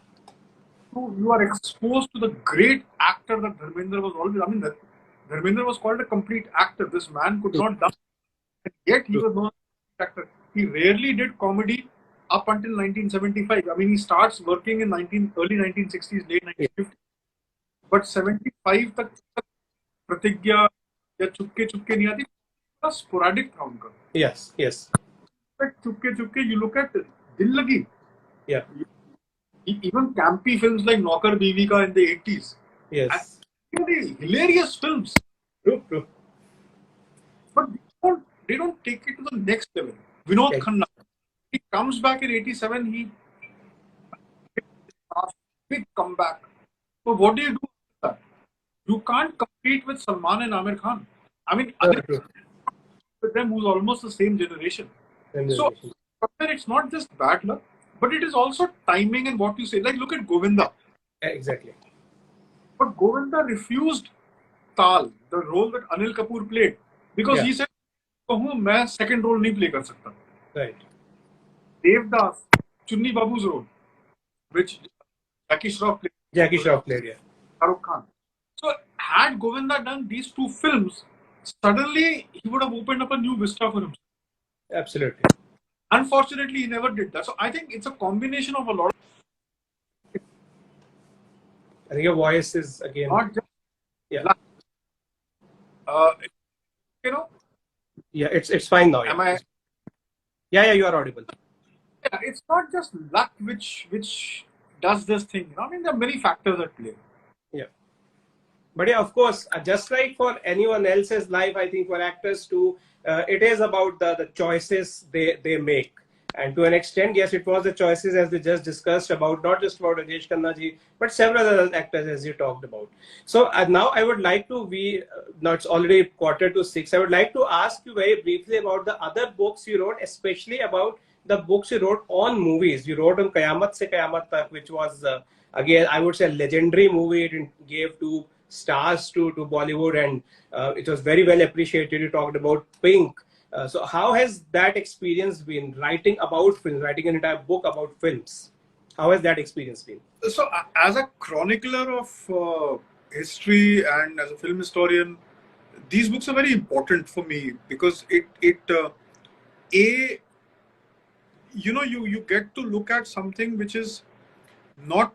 you are exposed to the great actor that Dharmendra was always. I mean, that Dharmendra was called a complete actor. This man could not dance, and yet he was known as a actor. He rarely did comedy up until 1975. I mean, he starts working in early 1960s, late 1950s. But 75 तक प्रतिज्ञा या चुपके चुपके नहीं आती, sporadic था उनका. Yes. But Chupke Chupke, you look at दिल लगी. Yeah. Even campy films like Naukar Biwi Ka in the 80s. Yes. And hilarious films. True. But they don't take it to the next level. Vinod Khanna, he comes back in 87, he big comeback. So what do you do with that? You can't compete with Salman and Amir Khan. I mean, with them who's almost the same generation. So it's not just bad luck, but it is also timing and what you say. Like, look at Govinda. Exactly. But Govinda refused Tal, the role that Anil Kapoor played, because he said, "मैं second role नहीं play कर सकता." Right. Devdas, Chunni Babu's role, which Jackie Shroff played. Yeah. Shahrukh Khan. So had Govinda done these two films, suddenly he would have opened up a new vista for himself. Absolutely. Unfortunately, he never did that. So I think it's a combination of a lot. I think your voice is again. Not just Yeah, it's fine now. Am I? Yeah, you are audible. Yeah, it's not just luck which does this thing. I mean, there are many factors at play. Yeah. But yeah, of course, just like for anyone else's life, I think for actors too, it is about the choices they make. And to an extent, yes, it was the choices as we just discussed about, not just about Rajesh Khanna ji, but several other actors as you talked about. So now I would like to, now it's already 5:45. I would like to ask you very briefly about the other books you wrote, especially about the books you wrote on movies. You wrote on Qayamat Se Qayamat Tak, which was, again, I would say a legendary movie. It gave two stars to Bollywood, and it was very well appreciated. You talked about Pink. So how has that experience been, writing about films, writing an entire book about films? How has that experience been? So as a chronicler of history and as a film historian, these books are very important for me because you get to look at something which is not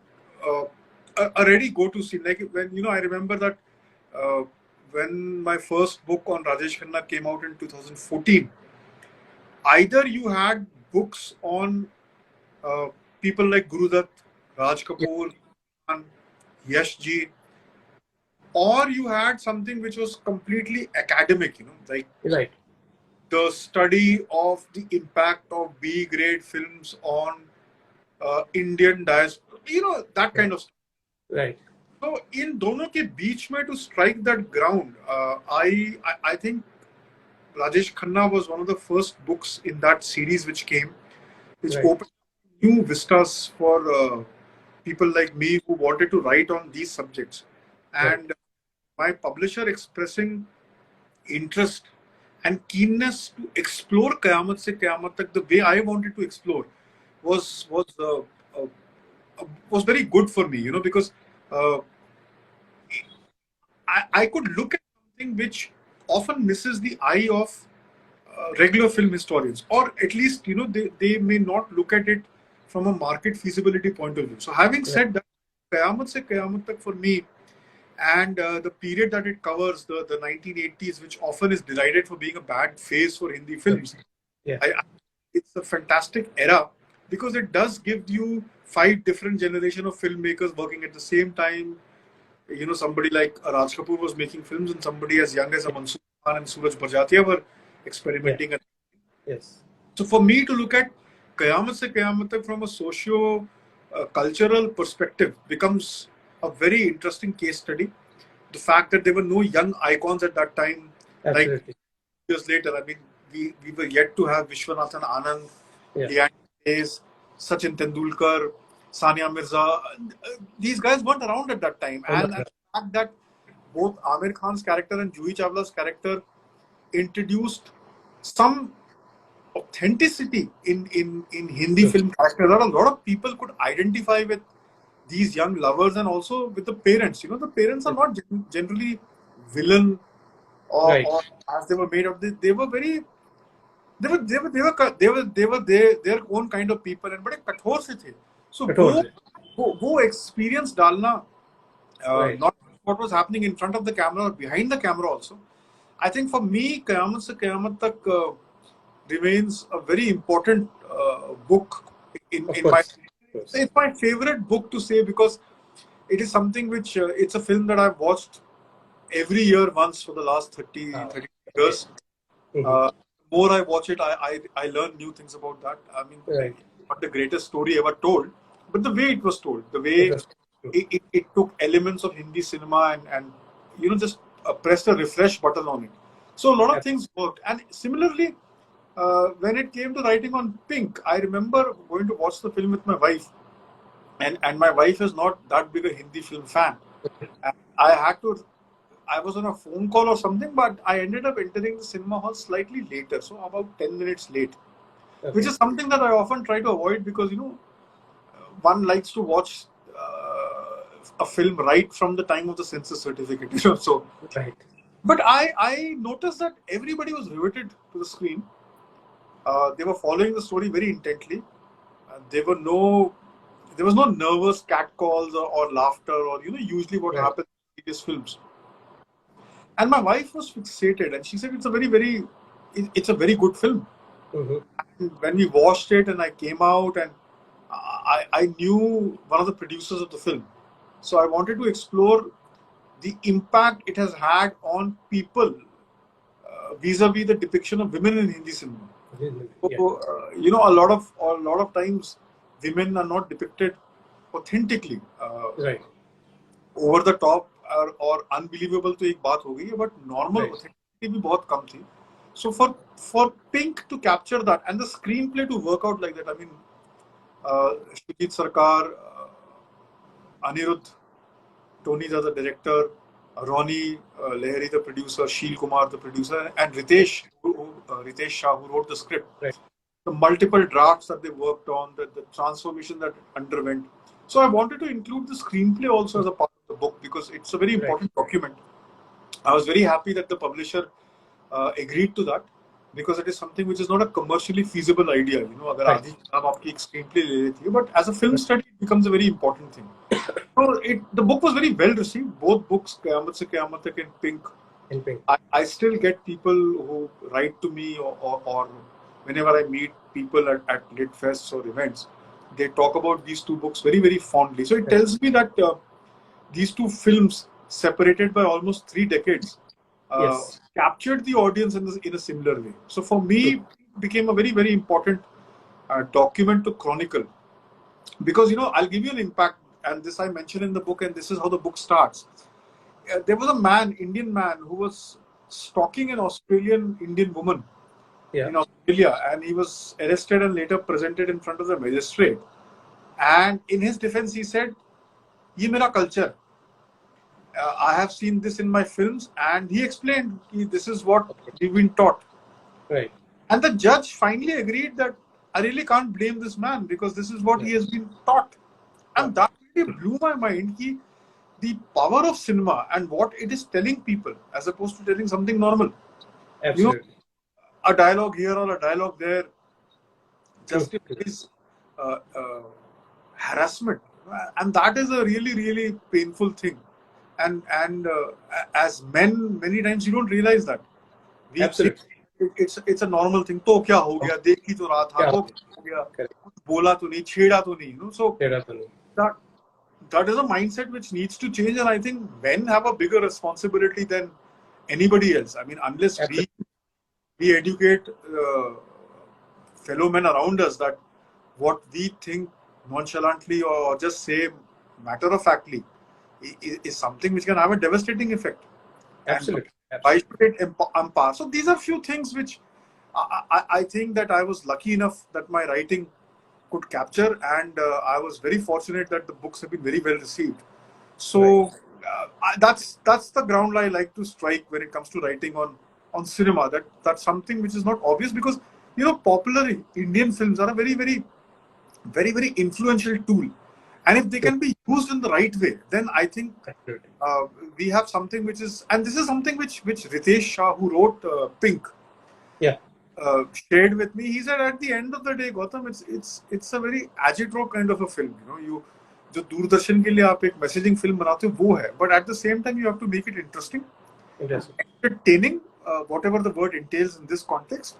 a ready go-to scene. Like when I remember that when my first book on Rajesh Khanna came out in 2014, either you had books on people like Gurudutt, Raj Kapoor, Yash ji, or you had something which was completely academic, like Right. the study of the impact of B-grade films on Indian diaspora, that kind of stuff. Right. So in दोनों के बीच में to strike that ground, I think Rajesh Khanna was one of the first books in that series which came, which opened new vistas for people like me who wanted to write on these subjects. And my publisher expressing interest and keenness to explore Qayamat Se Qayamat Tak the way I wanted to explore was very good for me, because I could look at something which often misses the eye of regular film historians, or at least they may not look at it from a market feasibility point of view. So having said that, Qayamat Se Qayamat Tak for me, and the period that it covers, the 1980s, which often is derided for being a bad phase for Hindi films, it's a fantastic era because it does give you 5 different generations of filmmakers working at the same time. Somebody like Raj Kapoor was making films, and somebody as young as Mansoor Khan and Suraj Barjatia were experimenting. Yes. So for me to look at Qayamat Se Qayamat Tak from a socio-cultural perspective becomes a very interesting case study. The fact that there were no young icons at that time, Absolutely. like years later, I mean, we were yet to have Vishwanathan Anand, Leanne Hayes, Sachin Tendulkar, Sania Mirza. These guys weren't around at that time. And the fact that both Amir Khan's character and Juhi Chawla's character introduced some authenticity in Hindi film characters that a lot of people could identify with these young lovers, and also with the parents. You know, the parents are not generally villain Right. or as they were made of. They were very their own kind of people and बड़े कठोर से थे. So कठोर से. वो experience डालना, Right. not what was happening in front of the camera or behind the camera also. I think for me, Qiyamah se Qiyamah tak remains a very important book in my. It's my favorite book to say because it is something which it's a film that I've watched every year once for the last 30 years. The more I watch it, I learn new things about that. I mean, not the greatest story ever told, but the way it was told, the way it took elements of Hindi cinema and you know, just pressed a refresh button on it. So a lot of things worked. And similarly, when it came to writing on Pink, I remember going to watch the film with my wife, and my wife is not that big a Hindi film fan. And I was on a phone call or something, but I ended up entering the cinema hall slightly later, so about 10 minutes late, which is something that I often try to avoid because, you know, one likes to watch a film right from the time of the census certificate, you know. So, but I noticed that everybody was riveted to the screen. They were following the story very intently. There was no nervous catcalls or laughter or, you know, usually what happens in these films. And my wife was fixated, and she said it's a very good film. And when we watched it, and I came out, and I knew one of the producers of the film, so I wanted to explore the impact it has had on people vis-a-vis the depiction of women in Hindi cinema. So, you know, a lot of times women are not depicted authentically. Over the top or unbelievable to एक बात हो गई है, but normal authenticity भी बहुत कम थी. So for Pink to capture that and the screenplay to work out like that, I mean, Shujit Sarkar, Anirudh, Tony the director, Ronnie Lahiri the producer, Sheel Kumar the producer, and Ritesh Shah who wrote the script. The multiple drafts that they worked on, the transformation that it underwent. So I wanted to include the screenplay also as a part of the book because it's a very important document. I was very happy that the publisher agreed to that because it is something which is not a commercially feasible idea. You know, अगर आधी किताब आपकी एक screenplay ले लेती है, but as a film study, it becomes a very important thing. So the book was very well received. Both books, Qiyamah se Qiyamah tak and Pink. I still get people who write to me or whenever I meet people at lit fests or events, they talk about these two books very, very fondly. So it tells me that these two films, separated by almost 3 decades, captured the audience in a similar way. So for me, it became a very, very important document to chronicle. Because, you know, I'll give you an impact, and this I mentioned in the book, and this is how the book starts. There was a Indian man, who was stalking an Australian Indian woman in Australia, and he was arrested and later presented in front of the magistrate. And in his defense, he said, "Ye mera culture. I have seen this in my films," and he explained, "This is what we've been taught." And the judge finally agreed that I really can't blame this man because this is what he has been taught. And that really blew my mind. The power of cinema and what it is telling people as opposed to telling something normal. Absolutely. You know, a dialogue here or a dialogue there justifies harassment, and that is a really, really painful thing. And as men, many times you don't realize that. Absolutely. It's a normal thing. तो क्या हो गया? देख ही तो रहा था. तो हो गया? कुछ बोला तो नहीं, छेड़ा तो नहीं. You know, so that is a mindset which needs to change, and I think men have a bigger responsibility than anybody else. I mean, unless we educate fellow men around us that what we think nonchalantly or just say matter-of-factly is something which can have a devastating effect. Absolutely. Why should it empower? So these are few things which I think that I was lucky enough that my writing could capture, and I was very fortunate that the books have been very well received. So that's the ground I like to strike when it comes to writing on cinema. That's something which is not obvious because, you know, popular Indian films are a very, very, very, very influential tool, And if they can be used in the right way, then I think we have something which is, and this is something which Ritesh Shah, who wrote Pink, shared with me. He said at the end of the day, Gautam, it's a very agitprop kind of a film. You जो दूरदर्शन के लिए आप एक messaging film बनाते हो वो है, but at the same time you have to make it interesting, entertaining, whatever the word entails in this context,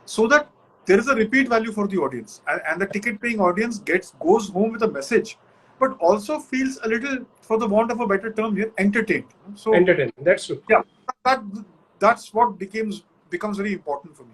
so that there is a repeat value for the audience, and the ticket paying audience goes home with a message, but also feels a little, for the want of a better term here, entertained. So entertained. That's true. Yeah, that's what becomes very important for me.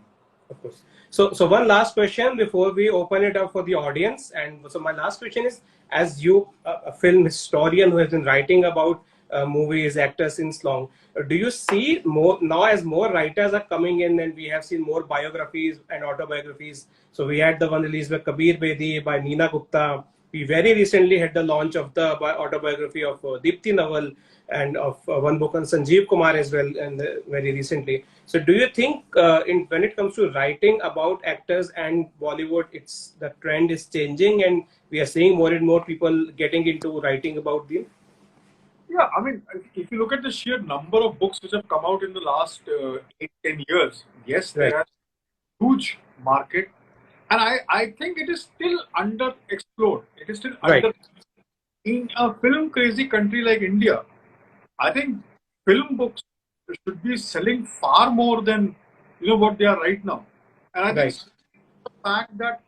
Of course. So one last question before we open it up for the audience. And so my last question is, as you, a film historian who has been writing about movies, actors since long, do you see more now as more writers are coming in and we have seen more biographies and autobiographies? So we had the one released by Kabir Bedi, by Neena Gupta. We very recently had the launch of the autobiography of Deepthi Nawal and of one book on Sanjeev Kumar as well, and very recently. So do you think when it comes to writing about actors and Bollywood, the trend is changing and we are seeing more and more people getting into writing about them? Yeah, I mean, if you look at the sheer number of books which have come out in the last 8-10 years, yes, there is a huge market, and I think it is still underexplored. It is still in a film crazy country like India. I think film books should be selling far more than what they are right now, and I think the fact that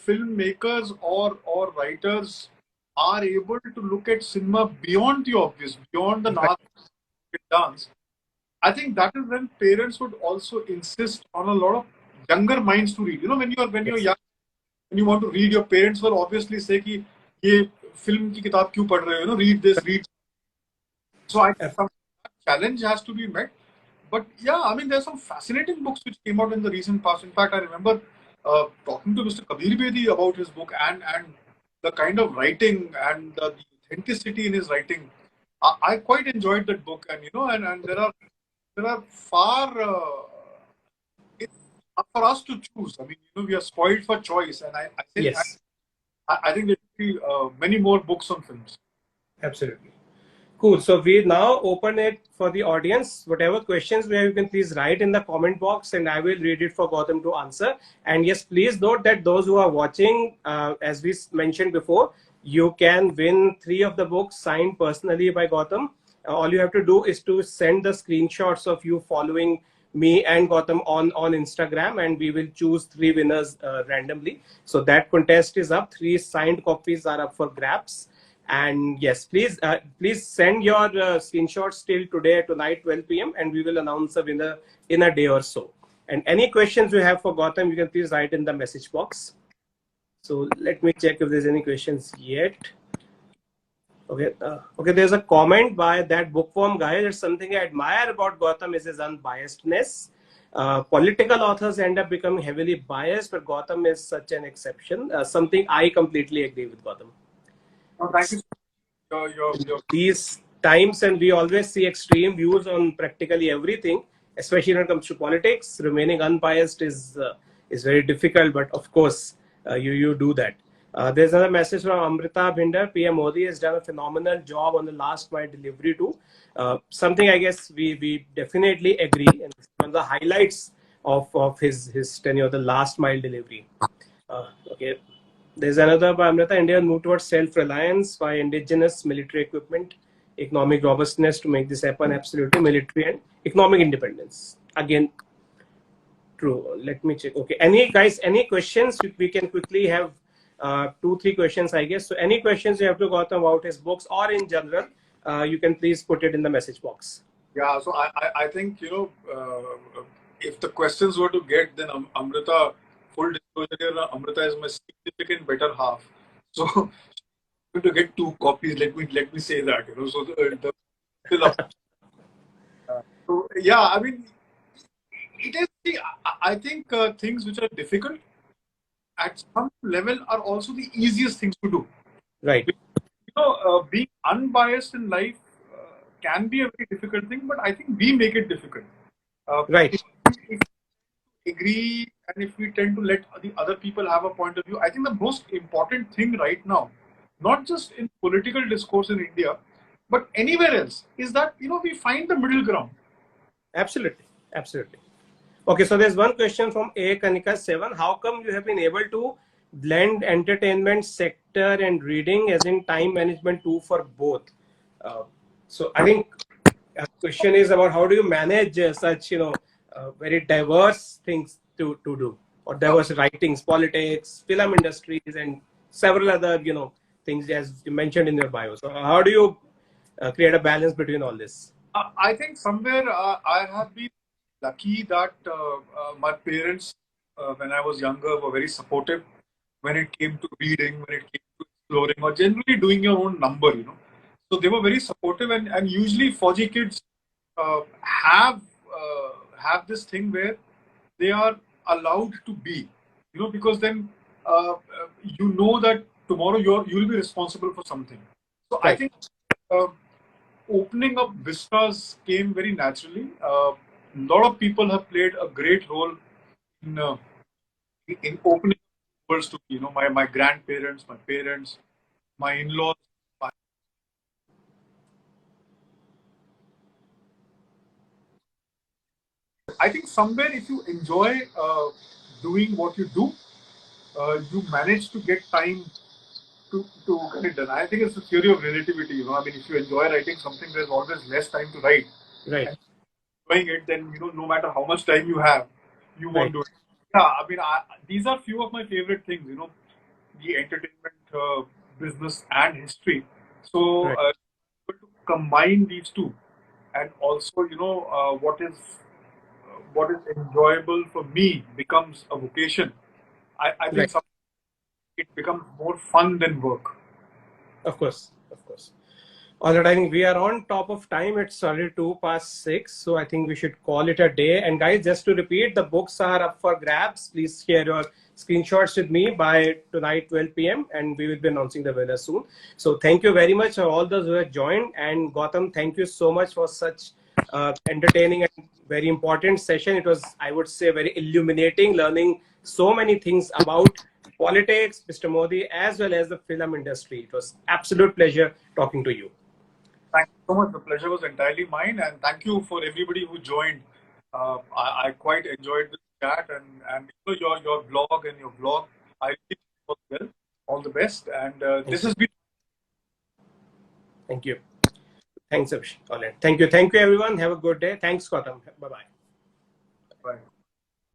filmmakers or writers are able to look at cinema beyond the obvious, beyond the dance. I think that is when parents would also insist on a lot of younger minds to read. When you're young, when you want to read, your parents will obviously say कि ये film की किताब क्यों पढ़ रहे हो? Read this, read. So I think some challenge has to be met. But yeah, I mean, there's some fascinating books which came out in the recent past. In fact, I remember talking to Mr. Kabir Bedi about his book and the kind of writing and the authenticity in his writing. I quite enjoyed that book, and and there are far for us to choose. I mean, we are spoiled for choice, and I think I think there should be many more books on films. Absolutely. Cool. So we now open it for the audience. Whatever questions we have, you can please write in the comment box and I will read it for Gautam to answer. And yes, please note that those who are watching, as we mentioned before, you can win 3 of the books signed personally by Gautam. All you have to do is to send the screenshots of you following me and Gautam on Instagram, and we will choose 3 winners randomly. So that contest is up. 3 signed copies are up for grabs. And yes, please send your screenshots till today tonight 12 p.m. and we will announce a winner in a day or so. And any questions you have for Gautam, you can please write in the message box. So let me check if there's any questions yet. Okay, there's a comment by that bookworm guy. There's something I admire about Gautam is his unbiasedness. Political authors end up becoming heavily biased, but Gautam is such an exception. Something I completely agree with Gautam. Thank you. These times, and we always see extreme views on practically everything, especially when it comes to politics. Remaining unbiased is very difficult, but of course, you do that. There's another message from Amrita Bhinder. PM Modi has done a phenomenal job on the last mile delivery too. Something I guess we definitely agree, and one of the highlights of his tenure, the last mile delivery. Okay. There's another by Amrita. India move towards self-reliance by indigenous military equipment, economic robustness to make this happen. Absolutely, military and economic independence. Again, true. Let me check. Okay, any questions? We can quickly have 2-3 questions, I guess. So, any questions you have to Gautam about his books or in general, you can please put it in the message box. Yeah. So I think if the questions were to get, then Amrita. Full disclosure here, Amrita is my significant better half. So I'm going to get 2 copies. Let me say that. So so yeah, I mean, it is. I think things which are difficult at some level are also the easiest things to do. Right. Being unbiased in life can be a very difficult thing, but I think we make it difficult. Right. If we agree and if we tend to let the other people have a point of view, I think the most important thing right now not just in political discourse in India, but anywhere else, is that we find the middle ground. Absolutely, absolutely. Okay, so there's one question from A Kanika 7. How come you have been able to blend entertainment sector and reading as in time management tool for both? So I think question is about how do you manage such very diverse things to do, or diverse writings, politics, film industries, and several other things as you mentioned in your bio. So how do you create a balance between all this? I think somewhere I have been lucky that my parents, when I was younger, were very supportive when it came to reading, when it came to exploring, or generally doing your own number. So they were very supportive, and usually Fauji kids have this thing where they are allowed to be, because then you know that tomorrow you'll be responsible for something. So I Right. think opening up vistas came very naturally. A lot of people have played a great role in opening doors to me. My grandparents, my parents, my in-laws. I think somewhere if you enjoy doing what you do, you manage to get time to get it done. I think it's the theory of relativity. I mean, if you enjoy writing something, there's always less time to write. Right. And enjoying it, then no matter how much time you have, you won't Right. do it. Yeah, I mean, these are few of my favorite things. The entertainment business and history. So Right. to combine these two, and also what is enjoyable for me becomes a vocation. I think Right. it becomes more fun than work. Of course. Of course. All right, I think we are on top of time. It's already 2:06, so I think we should call it a day. And guys, just to repeat, the books are up for grabs. Please share your screenshots with me by tonight 12 p.m. and we will be announcing the winner soon. So thank you very much for all those who have joined. And Gautam, thank you so much for such entertaining and very important session. It was, I would say, very illuminating, learning so many things about politics, Mr. Modi, as well as the film industry. It was absolute pleasure talking to you. Thank you so much. The pleasure was entirely mine, and thank you for everybody who joined. I quite enjoyed this chat, and your blog and your vlog. I really was well. All the best, and this Thank you. has been. Thank you. Thanks, Abhishek. All right. Thank you. Thank you, everyone. Have a good day. Thanks, Gautam. Bye-bye.